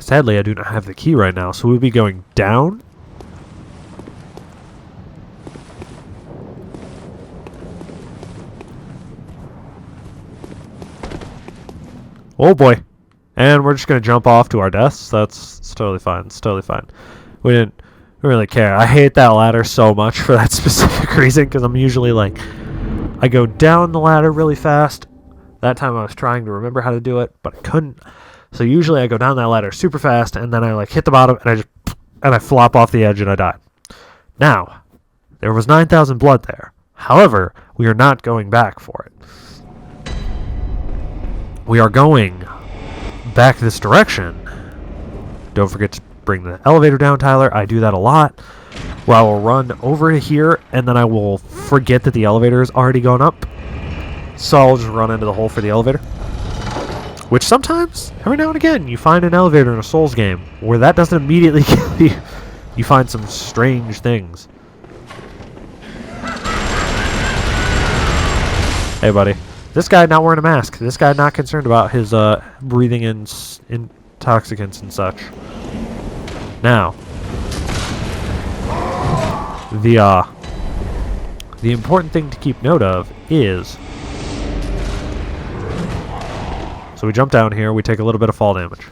Sadly, I do not have the key right now, so we'll be going down. Oh boy. And we're just going to jump off to our deaths. That's totally fine. It's totally fine. We didn't really care. I hate that ladder so much for that specific reason, because I'm usually like, I go down the ladder really fast. That time I was trying to remember how to do it, but I couldn't. So usually I go down that ladder super fast, and then I like hit the bottom, and I flop off the edge, and I die. Now, there was 9,000 blood there. However, we are not going back for it. We are going back this direction. Don't forget to bring the elevator down, Tyler. I do that a lot, where I will run over to here, and then I will forget that the elevator is already gone up. So I'll just run into the hole for the elevator. Which sometimes, every now and again, you find an elevator in a Souls game where that doesn't immediately kill you. You find some strange things. Hey, buddy. This guy not wearing a mask. This guy not concerned about his breathing in intoxicants and such. Now, the important thing to keep note of is, so we jump down here, we take a little bit of fall damage.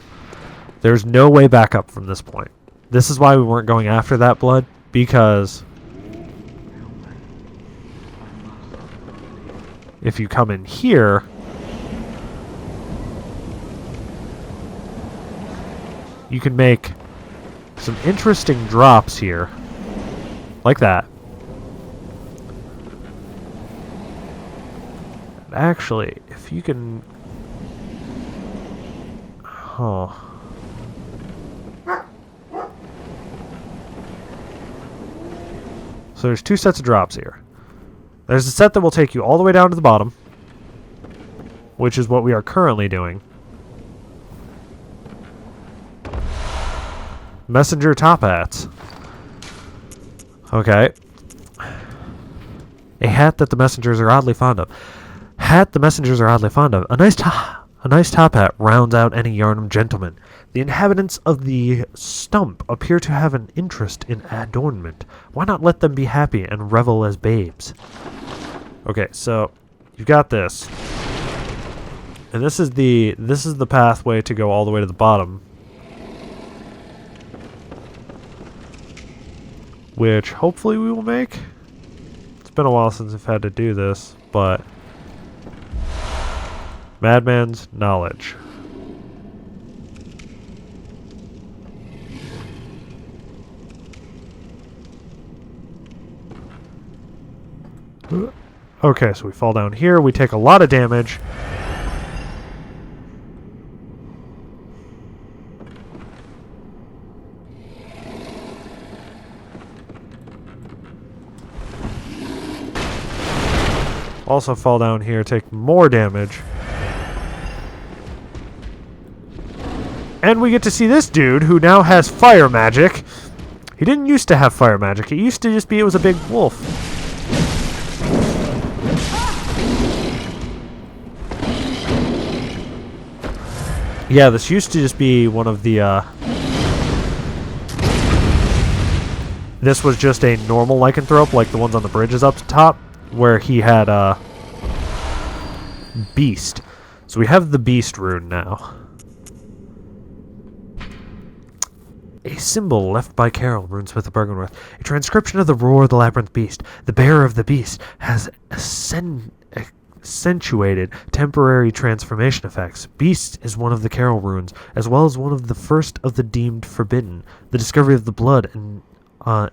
There's no way back up from this point. This is why we weren't going after that blood, because if you come in here, you can make some interesting drops here, like that. Actually, if you can... Oh. So there's two sets of drops here. There's a set that will take you all the way down to the bottom, which is what we are currently doing. Messenger top hats. Okay. A hat that the messengers are oddly fond of. Hat the messengers are oddly fond of. A nice top hat rounds out any Yarnum gentleman. The inhabitants of the stump appear to have an interest in adornment. Why not let them be happy and revel as babes? Okay, so you've got this. And this is the pathway to go all the way to the bottom. Which hopefully we will make. It's been a while since I've had to do this, but Madman's knowledge. Okay, so we fall down here, we take a lot of damage. Also fall down here, take more damage. And we get to see this dude who now has fire magic. He didn't used to have fire magic. It used to just be it was a big wolf. Yeah, this used to just be one of the, this was just a normal lycanthrope, like the ones on the bridges up top, where he had, Beast. So we have the Beast rune now. A symbol left by Carol, Runesmith of Bergenworth. A transcription of the roar of the Labyrinth Beast. The bearer of the Beast has accentuated temporary transformation effects. Beast is one of the Carol runes, as well as one of the first of the deemed forbidden. The discovery of the blood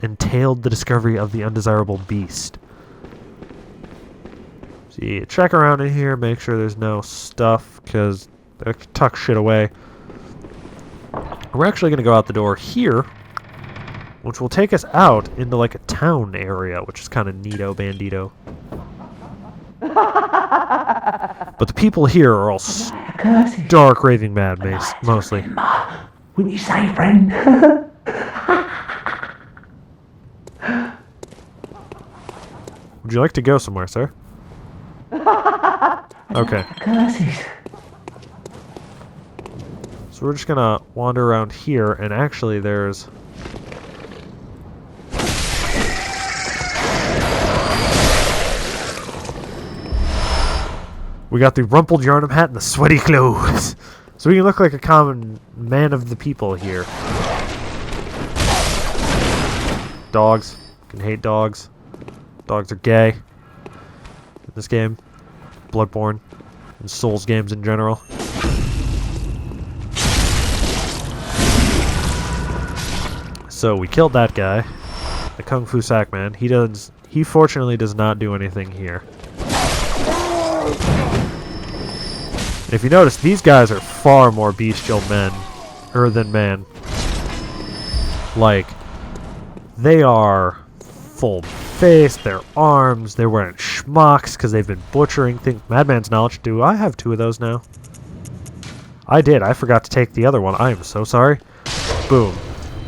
entailed the discovery of the undesirable beast. See, check around in here, make sure there's no stuff, because they tuck shit away. We're actually going to go out the door here, which will take us out into like a town area, which is kind of neato bandito. But the people here are all stark raving mad, mostly. Wouldn't you say, friend? Would you like to go somewhere, sir? Okay. Curses. So So we're just gonna wander around here, and actually there's... We got the rumpled Yarnum hat and the sweaty clothes. So we can look like a common man of the people here. Dogs. Can hate dogs. Dogs are gay. In this game. Bloodborne. And Souls games in general. So we killed that guy. The Kung Fu Sack Man. He fortunately does not do anything here. If you notice, these guys are far more bestial than man. Like, they are full face, their arms, they're wearing schmucks because they've been butchering things. Madman's Knowledge, do I have 2 of those now? I did, I forgot to take the other one. I am so sorry. Boom.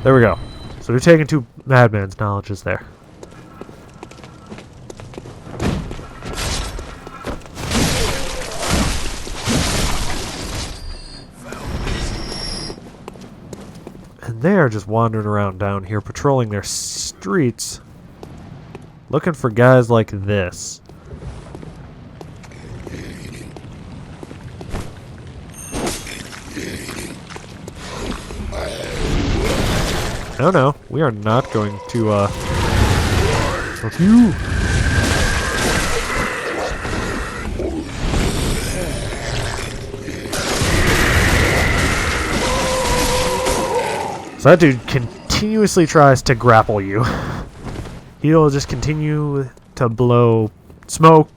There we go. So we're taking 2 Madman's Knowledges there. They are just wandering around down here, patrolling their streets, looking for guys like this. Oh no, we are not going to, fuck you! So that dude continuously tries to grapple you. He'll just continue to blow smoke,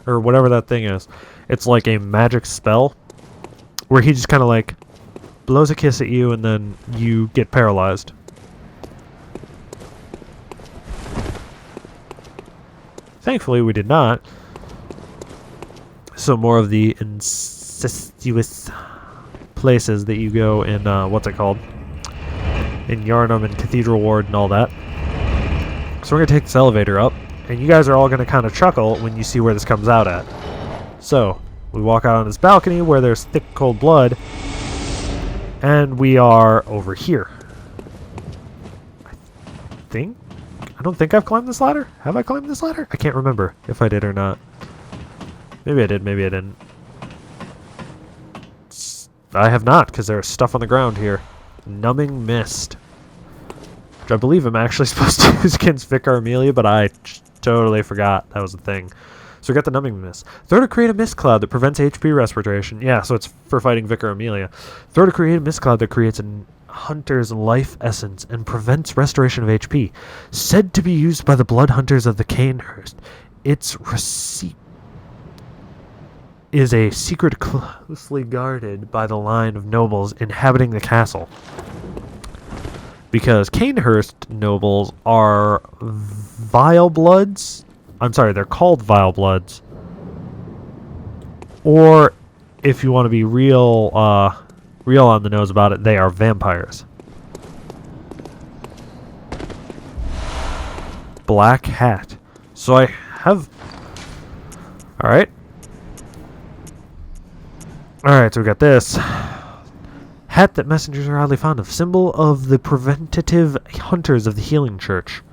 or whatever that thing is. It's like a magic spell, where he just kind of like blows a kiss at you and then you get paralyzed. Thankfully we did not. So more of the incestuous places that you go in, what's it called? In Yarnum and Cathedral Ward and all that. So we're going to take this elevator up, and you guys are all going to kind of chuckle when you see where this comes out at. So, we walk out on this balcony where there's thick, cold blood, and we are over here. I don't think I've climbed this ladder. Have I climbed this ladder? I can't remember if I did or not. Maybe I did, maybe I didn't. I have not, because there's stuff on the ground here. Numbing Mist. Which I believe I'm actually supposed to use against Vicar Amelia, but I totally forgot that was a thing. So we got the Numbing Mist. Throw to create a mist cloud that prevents HP respiration. Yeah, so it's for fighting Vicar Amelia. Throw to create a mist cloud that creates a hunter's life essence and prevents restoration of HP. Said to be used by the blood hunters of the Canehurst. Its receipt is a secret closely guarded by the line of nobles inhabiting the castle. Because Canehurst nobles are vile bloods. I'm sorry, they're called vile bloods. Or, if you want to be real on the nose about it, they are vampires. Black hat. So I have... Alright. Alright, so we got this. Hat that messengers are oddly fond of. Symbol of the preventative hunters of the healing church.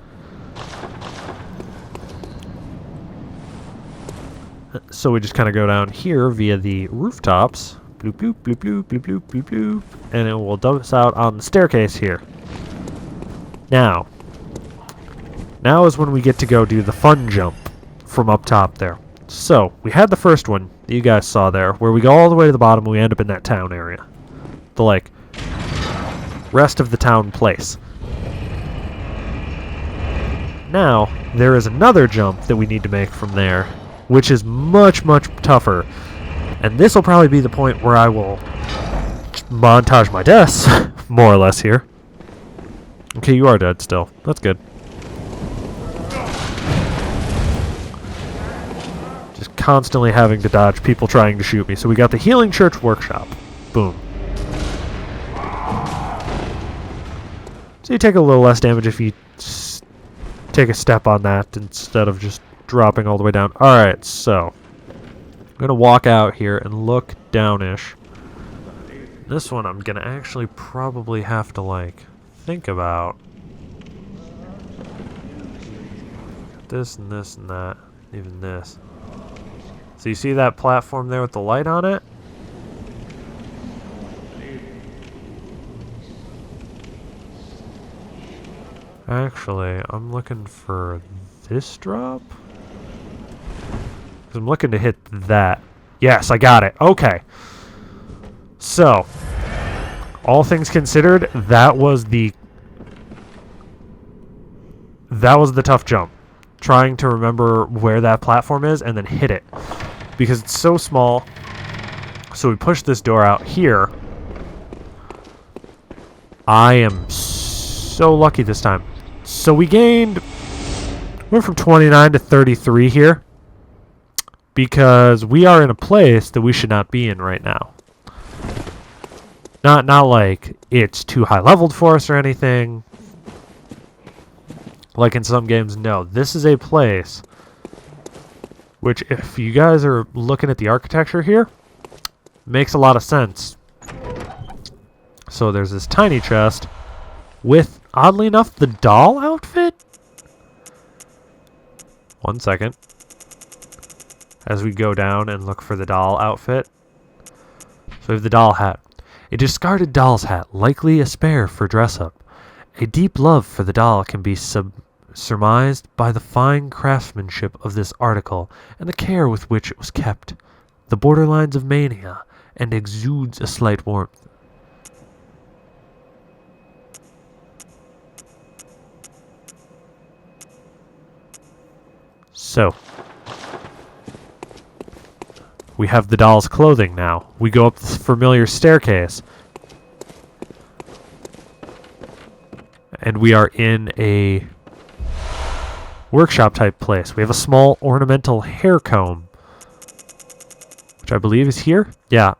So we just kind of go down here via the rooftops. Bloop, bloop, bloop, bloop, bloop, bloop, bloop, bloop. And it will dump us out on the staircase here. Now is when we get to go do the fun jump from up top there. So, we had the first one that you guys saw there, where we go all the way to the bottom and we end up in that town area. The, like, rest of the town place. Now, there is another jump that we need to make from there, which is much, much tougher. And this will probably be the point where I will montage my deaths, more or less, here. Okay, you are dead still. That's good. Just constantly having to dodge people trying to shoot me. So we got the Healing Church Workshop. Boom. So you take a little less damage if you take a step on that instead of just dropping all the way down. Alright, so I'm going to walk out here and look downish. This one I'm gonna actually probably have to, like, think about. This and this and that. Even this. So you see that platform there with the light on it? Actually, I'm looking for this drop. 'Cause I'm looking to hit that. Yes, I got it. Okay. So, all things considered, that was the tough jump. Trying to remember where that platform is and then hit it. Because it's so small. So we push this door out here. I am so lucky this time. So we went from 29 to 33 here. Because we are in a place that we should not be in right now. Not like it's too high leveled for us or anything. Like in some games, no. This is a place which, if you guys are looking at the architecture here, makes a lot of sense. So there's this tiny chest with, oddly enough, the doll outfit? 1 second. As we go down and look for the doll outfit. So we have the doll hat. A discarded doll's hat, likely a spare for dress-up. A deep love for the doll can be surmised by the fine craftsmanship of this article and the care with which it was kept. The borderlines of mania, and exudes a slight warmth. So, we have the doll's clothing now. We go up this familiar staircase. And we are in a workshop type place. We have a small ornamental hair comb. Which I believe is here? Yeah.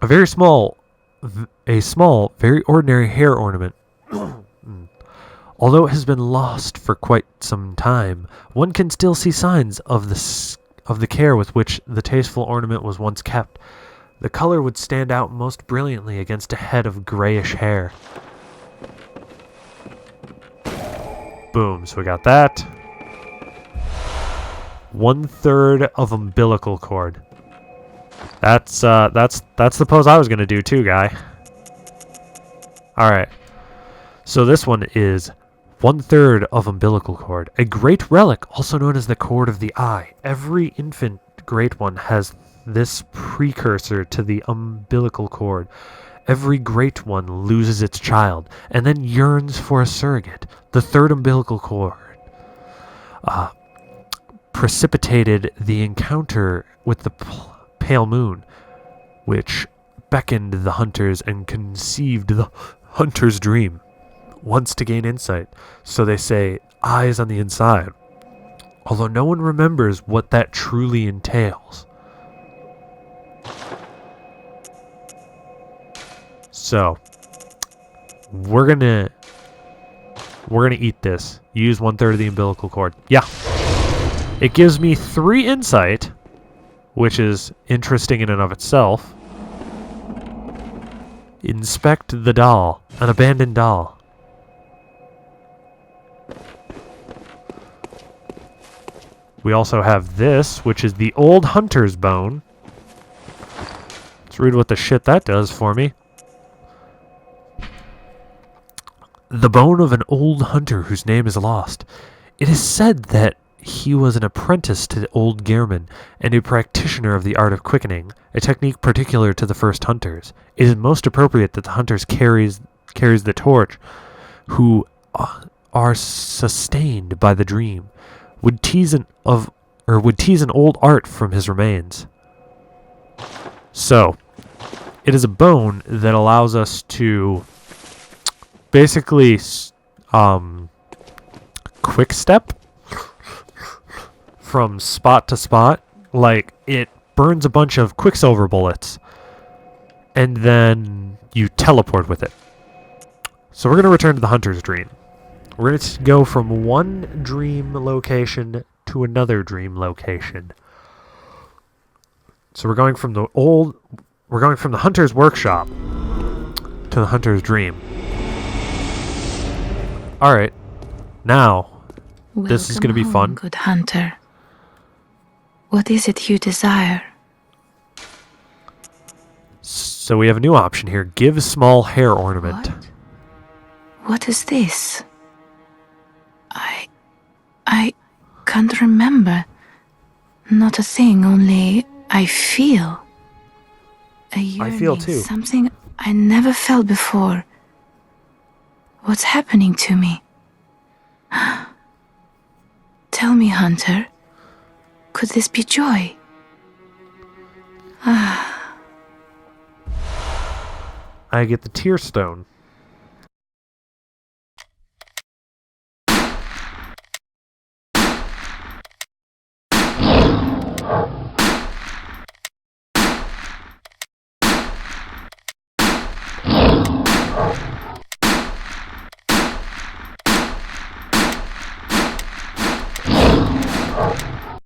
A small, very ordinary hair ornament. Although it has been lost for quite some time, one can still see signs of the care with which the tasteful ornament was once kept. The color would stand out most brilliantly against a head of grayish hair. Boom, so we got that. 1/3 of umbilical cord. That's the pose I was gonna do too, guy. Alright. So this one is 1/3 of umbilical cord. A great relic, also known as the cord of the eye. Every infant great one has this precursor to the umbilical cord. Every great one loses its child, and then yearns for a surrogate. The third umbilical cord precipitated the encounter with the pale moon, which beckoned the hunters and conceived the hunter's dream. Once to gain insight, so they say, eyes on the inside. Although no one remembers what that truly entails. So, we're gonna eat this. Use 1/3 of the umbilical cord. Yeah. It gives me 3 insight, which is interesting in and of itself. Inspect the doll. An abandoned doll. We also have this, which is the old hunter's bone. Let's read what the shit that does for me. The bone of an old hunter whose name is lost. It is said that he was an apprentice to old Gehrman and a practitioner of the art of quickening, a technique particular to the first hunters. It is most appropriate that the hunters carries the torch, who are sustained by the dream. Would tease an old art from his remains. So, it is a bone that allows us to basically quick step from spot to spot. Like, it burns a bunch of quicksilver bullets, and then you teleport with it. So we're going to return to the hunter's dream. We're going to go from one dream location to another dream location. So we're going from the hunter's workshop to the hunter's dream. Alright. Now, this is going to be fun. Good hunter. What is it you desire? So we have a new option here. Give small hair ornament. What is this? I can't remember. Not a thing, only I feel. A yearning, I feel too. Something I never felt before. What's happening to me? Tell me, Hunter. Could this be joy? I get the tear stone.